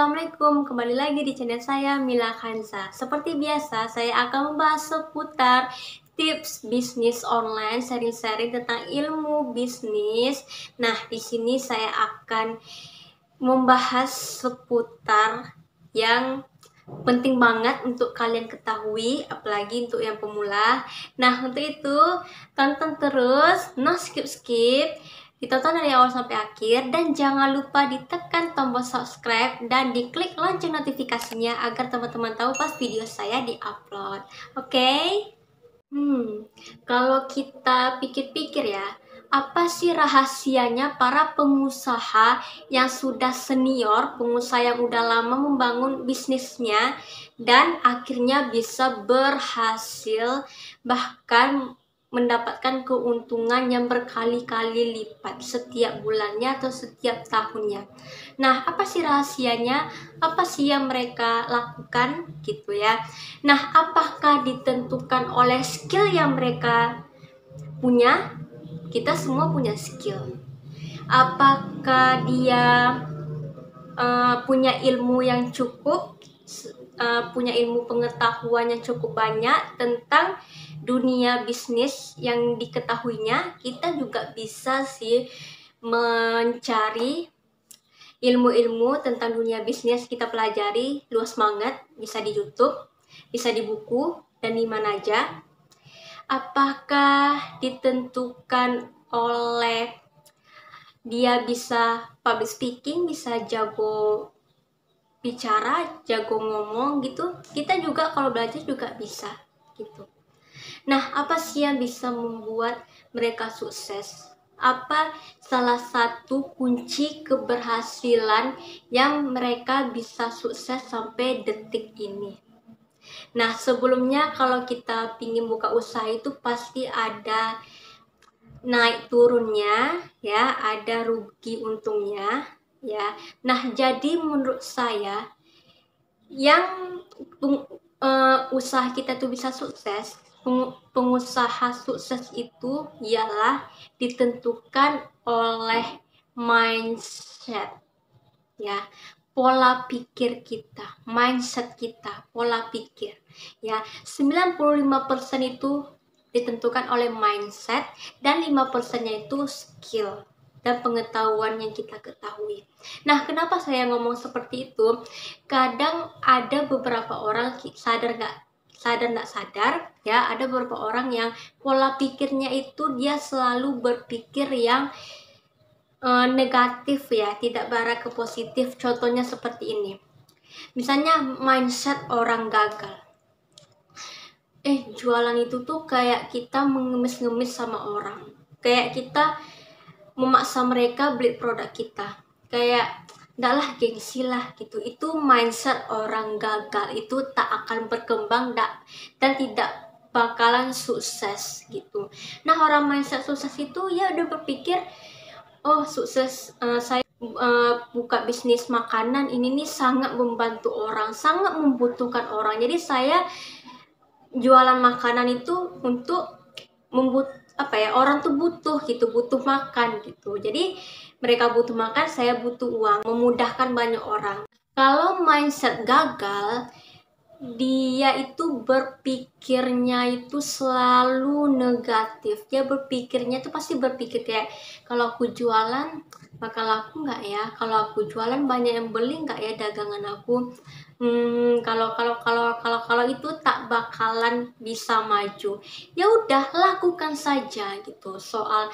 Assalamualaikum, kembali lagi di channel saya Mila Khansa. Seperti biasa, saya akan membahas seputar tips bisnis online, sharing-sharing tentang ilmu bisnis. Nah, di sini saya akan membahas seputar yang penting banget untuk kalian ketahui, apalagi untuk yang pemula. Nah, untuk itu tonton terus, no skip-skip. Ditonton dari awal sampai akhir dan jangan lupa ditekan tombol subscribe dan diklik lonceng notifikasinya agar teman-teman tahu pas video saya di-upload. Oke? Kalau kita pikir-pikir ya, apa sih rahasianya para pengusaha yang sudah senior, pengusaha yang udah lama membangun bisnisnya dan akhirnya bisa berhasil bahkan mendapatkan keuntungan yang berkali-kali lipat setiap bulannya atau setiap tahunnya. Nah, apa sih rahasianya? Apa sih yang mereka lakukan gitu ya? Nah, apakah ditentukan oleh skill yang mereka punya? Kita semua punya skill. Apakah dia punya ilmu yang cukup, punya ilmu pengetahuan yang cukup banyak tentang dunia bisnis yang diketahuinya? Kita juga bisa sih mencari ilmu-ilmu tentang dunia bisnis, kita pelajari luas banget, bisa di YouTube, bisa di buku, dan di mana aja. Apakah ditentukan oleh dia bisa public speaking, bisa jago bicara, jago ngomong gitu? Kita juga kalau belajar juga bisa gitu. Nah, apa sih yang bisa membuat mereka sukses? Apa salah satu kunci keberhasilan yang mereka bisa sukses sampai detik ini? Nah, sebelumnya kalau kita ingin buka usaha itu pasti ada naik turunnya, ya, ada rugi untungnya, ya. Nah, jadi menurut saya yang usaha kita tuh bisa sukses, pengusaha sukses itu ialah ditentukan oleh mindset, ya, pola pikir kita, mindset kita, pola pikir, ya. 95% itu ditentukan oleh mindset dan 5%-nya itu skill dan pengetahuan yang kita ketahui. Nah, kenapa saya ngomong seperti itu? Kadang ada beberapa orang sadar nggak sadar, ya, ada beberapa orang yang pola pikirnya itu dia selalu berpikir yang negatif, ya, tidak berarah ke positif. Contohnya seperti ini. Misalnya mindset orang gagal. Jualan itu tuh kayak kita mengemis-ngemis sama orang. Kayak kita memaksa mereka beli produk kita. Kayak, ndaklah, gengsi lah gitu. Itu mindset orang gagal. Itu tak akan berkembang dan tidak bakalan sukses gitu. Nah, orang mindset sukses itu ya udah berpikir, oh sukses, saya buka bisnis makanan ini nih sangat membantu orang, sangat membutuhkan orang. Jadi saya jualan makanan itu untuk orang tuh butuh gitu, butuh makan gitu. Jadi mereka butuh makan, saya butuh uang, memudahkan banyak orang. Kalau mindset gagal, dia itu berpikirnya itu selalu negatif. Dia berpikirnya tuh pasti berpikir kayak, kalau aku jualan bakal laku nggak ya? Kalau aku jualan banyak yang beli nggak ya dagangan aku? Kalau itu tak bakalan bisa maju. Ya udah, lakukan saja gitu. Soal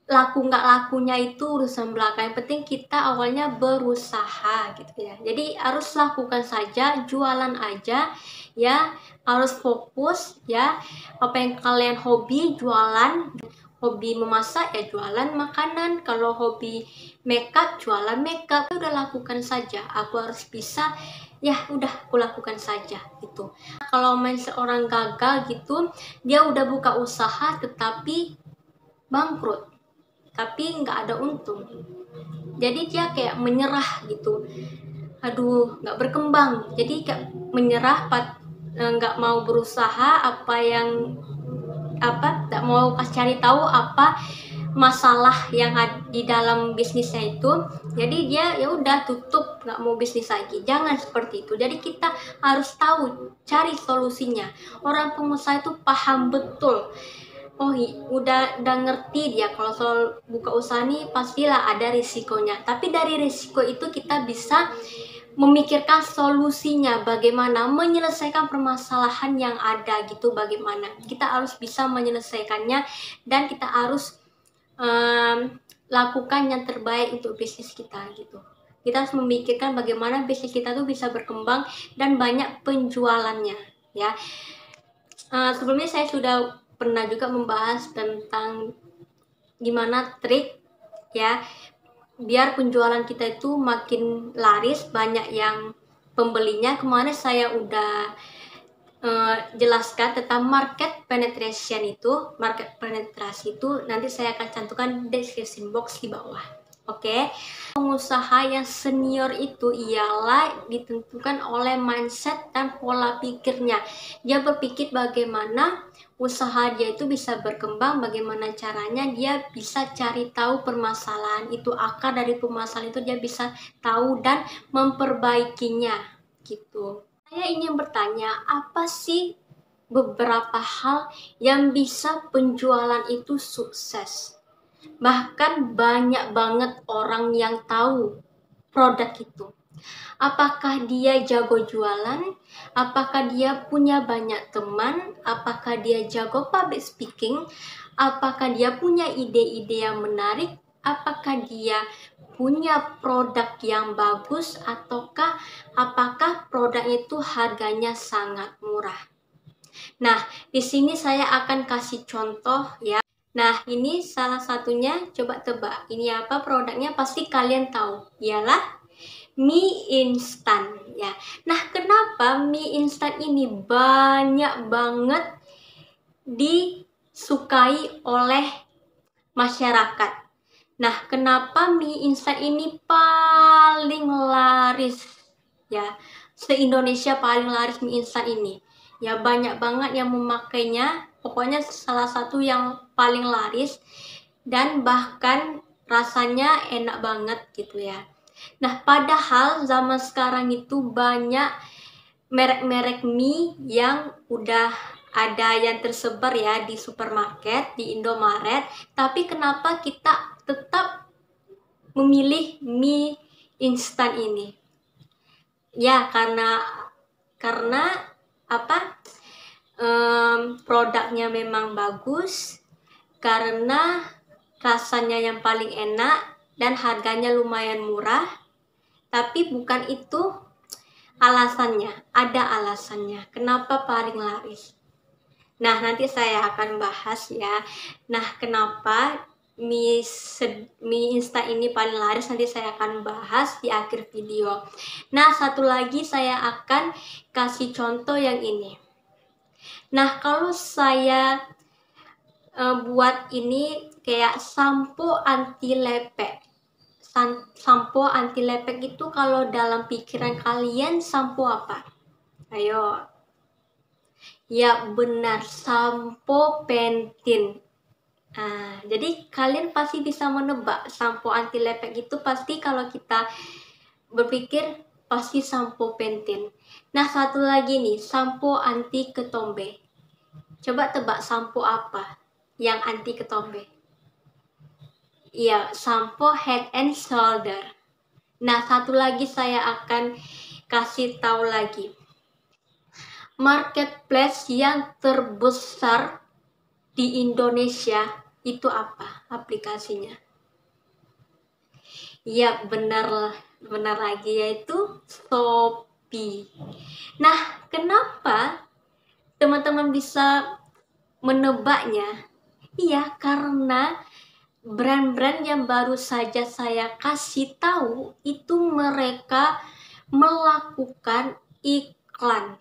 laku nggak lakunya itu urusan belakang. Yang penting kita awalnya berusaha gitu ya. Jadi harus lakukan saja, jualan aja ya, harus fokus ya. Apa yang kalian hobi, jualan. Hobi memasak ya jualan makanan. Kalau hobi makeup, jualan makeup. Udah, lakukan saja. Aku harus bisa, ya udah, aku lakukan saja gitu. Kalau seorang gagal gitu, dia udah buka usaha tetapi bangkrut, tapi nggak ada untung. Jadi dia kayak menyerah gitu. Aduh, nggak berkembang. Jadi kayak menyerah, nggak mau berusaha, nggak mau cari tahu apa masalah yang di dalam bisnisnya itu, jadi dia ya udah tutup, nggak mau bisnis lagi. Jangan seperti itu. Jadi kita harus tahu, cari solusinya. Orang pengusaha itu paham betul. Oh, udah ngerti dia kalau soal buka usaha nih pastilah ada risikonya. Tapi dari risiko itu kita bisa memikirkan solusinya, bagaimana menyelesaikan permasalahan yang ada gitu, bagaimana kita harus bisa menyelesaikannya, dan kita harus lakukan yang terbaik untuk bisnis kita gitu. Kita harus memikirkan bagaimana bisnis kita tuh bisa berkembang dan banyak penjualannya ya. Sebelumnya saya sudah pernah juga membahas tentang gimana trik ya biar penjualan kita itu makin laris, banyak yang pembelinya. Kemarin saya udah jelaskan tentang market penetration itu. Market penetrasi itu nanti saya akan cantumkan description box di bawah. Oke. Pengusaha yang senior itu ialah ditentukan oleh mindset dan pola pikirnya. Dia berpikir bagaimana usaha dia itu bisa berkembang, bagaimana caranya dia bisa cari tahu permasalahan itu, akar dari permasalahan itu dia bisa tahu dan memperbaikinya gitu. Saya ingin bertanya, apa sih beberapa hal yang bisa penjualan itu sukses? Bahkan banyak banget orang yang tahu produk itu. Apakah dia jago jualan? Apakah dia punya banyak teman? Apakah dia jago public speaking? Apakah dia punya ide-ide yang menarik? Apakah dia punya produk yang bagus? Ataukah apakah produk itu harganya sangat murah? Nah, di sini saya akan kasih contoh ya. Nah, ini salah satunya, coba tebak. Ini apa produknya? Pasti kalian tahu. Ialah mie instan ya. Nah, kenapa mie instan ini banyak banget disukai oleh masyarakat? Nah, kenapa mie instan ini paling laris ya? Se-Indonesia paling laris mie instan ini. Ya, banyak banget yang memakainya. Pokoknya salah satu yang paling laris dan bahkan rasanya enak banget gitu ya. Nah, padahal zaman sekarang itu banyak merek-merek mie yang udah ada yang tersebar ya di supermarket, di Indomaret. Tapi kenapa kita tetap memilih mie instan ini? Ya, karena apa? Produknya memang bagus, karena rasanya yang paling enak dan harganya lumayan murah. Tapi bukan itu alasannya, ada alasannya kenapa paling laris. Nah, nanti saya akan bahas ya. Nah, kenapa mie instan ini paling laris, nanti saya akan bahas di akhir video. Nah, satu lagi saya akan kasih contoh yang ini. Nah, kalau saya buat ini kayak sampo anti lepek. Sampo anti lepek itu kalau dalam pikiran kalian sampo apa? Ayo. Ya benar, sampo pentin. Nah, jadi kalian pasti bisa menebak sampo anti lepek itu pasti kalau kita berpikir pasti sampo pentin. Nah, satu lagi nih, sampo anti ketombe. Coba tebak sampo apa yang anti ketombe? Iya, sampo Head and Shoulder. Nah, satu lagi saya akan kasih tahu lagi. Marketplace yang terbesar di Indonesia itu apa aplikasinya? Ya, benar lagi, yaitu Shopee. Nah, kenapa teman-teman bisa menebaknya? Iya, karena brand-brand yang baru saja saya kasih tahu itu mereka melakukan iklan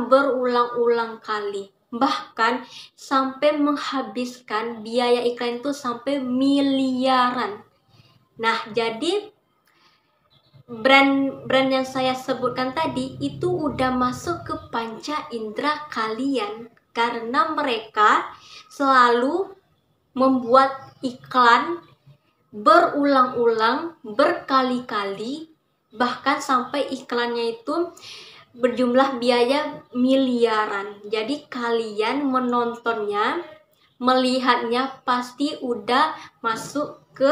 berulang-ulang kali, bahkan sampai menghabiskan biaya iklan itu sampai miliaran. Nah, jadi brand yang saya sebutkan tadi itu udah masuk ke panca indera kalian karena mereka selalu membuat iklan berulang-ulang, berkali-kali, bahkan sampai iklannya itu berjumlah biaya miliaran. Jadi kalian menontonnya, melihatnya pasti udah masuk ke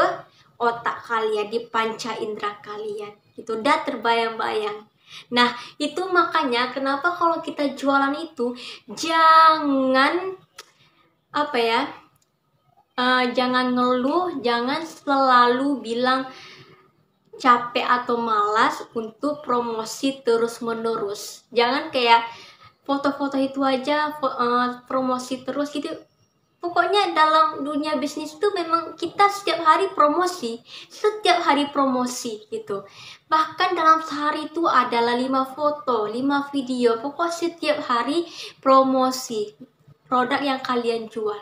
otak kalian, di panca indera kalian. Itu udah terbayang-bayang. Nah, itu makanya kenapa kalau kita jualan itu jangan jangan ngeluh, jangan selalu bilang capek atau malas untuk promosi terus-menerus. Jangan kayak foto-foto itu aja promosi terus gitu. Pokoknya dalam dunia bisnis itu memang kita setiap hari promosi gitu. Bahkan dalam sehari itu adalah 5 foto, 5 video. Pokoknya setiap hari promosi produk yang kalian jual.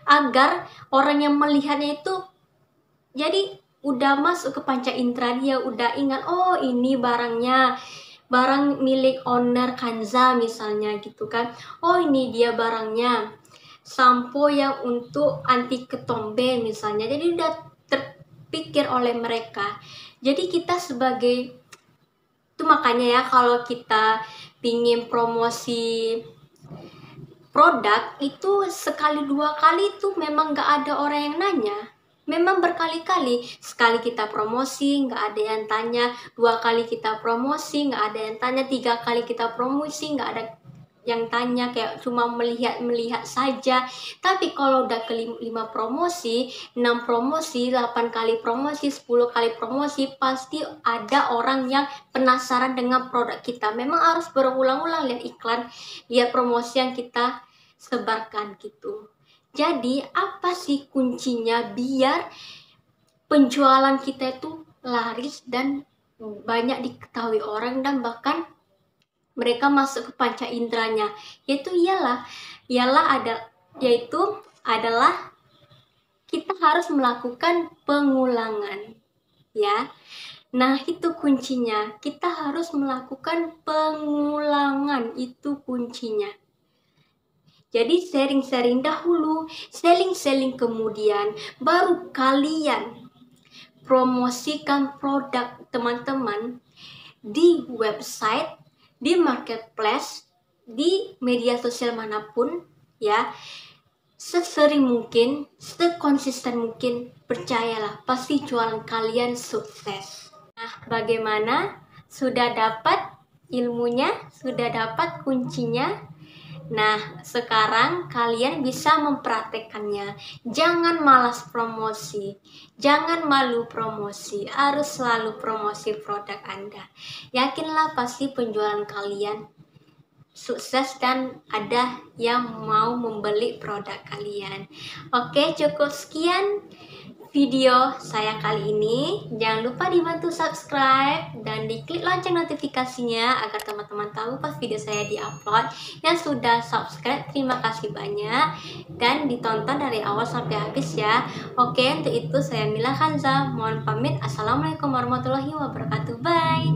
Agar orang yang melihatnya itu jadi udah masuk ke panca indera, dia udah ingat, oh ini barangnya, barang milik owner Kanza misalnya gitu kan. Oh ini dia barangnya, sampo yang untuk anti ketombe misalnya. Jadi udah terpikir oleh mereka. Jadi kita sebagai itu, makanya ya kalau kita pingin promosi produk itu sekali 2 kali itu memang gak ada orang yang nanya. Memang berkali-kali, sekali kita promosi nggak ada yang tanya, 2 kali kita promosi nggak ada yang tanya, 3 kali kita promosi nggak ada yang tanya, kayak cuma melihat saja. Tapi kalau udah ke 5 promosi, 6 promosi, 8 kali promosi, 10 kali promosi, pasti ada orang yang penasaran dengan produk kita. Memang harus berulang-ulang lihat iklan, lihat promosi yang kita sebarkan gitu. Jadi apa sih kuncinya biar penjualan kita itu laris dan banyak diketahui orang, dan bahkan mereka masuk ke panca inderanya? Yaitu adalah kita harus melakukan pengulangan, ya. Nah, itu kuncinya. Kita harus melakukan pengulangan, itu kuncinya. Jadi sharing-sharing dahulu, selling-selling kemudian, baru kalian promosikan produk teman-teman di website, di marketplace, di media sosial manapun, ya. Sesering mungkin, sekonsisten mungkin, percayalah pasti jualan kalian sukses. Nah, bagaimana? Sudah dapat ilmunya? Sudah dapat kuncinya? Nah, sekarang kalian bisa mempraktekannya. Jangan malas promosi, jangan malu promosi, harus selalu promosi produk Anda. Yakinlah pasti penjualan kalian sukses dan ada yang mau membeli produk kalian. Oke, cukup sekian video saya kali ini. Jangan lupa dibantu subscribe dan diklik lonceng notifikasinya agar teman-teman tahu pas video saya diupload. Yang sudah subscribe, terima kasih banyak, dan ditonton dari awal sampai habis ya. Oke, untuk itu saya Mila Kanza mohon pamit. Assalamualaikum warahmatullahi wabarakatuh. Bye.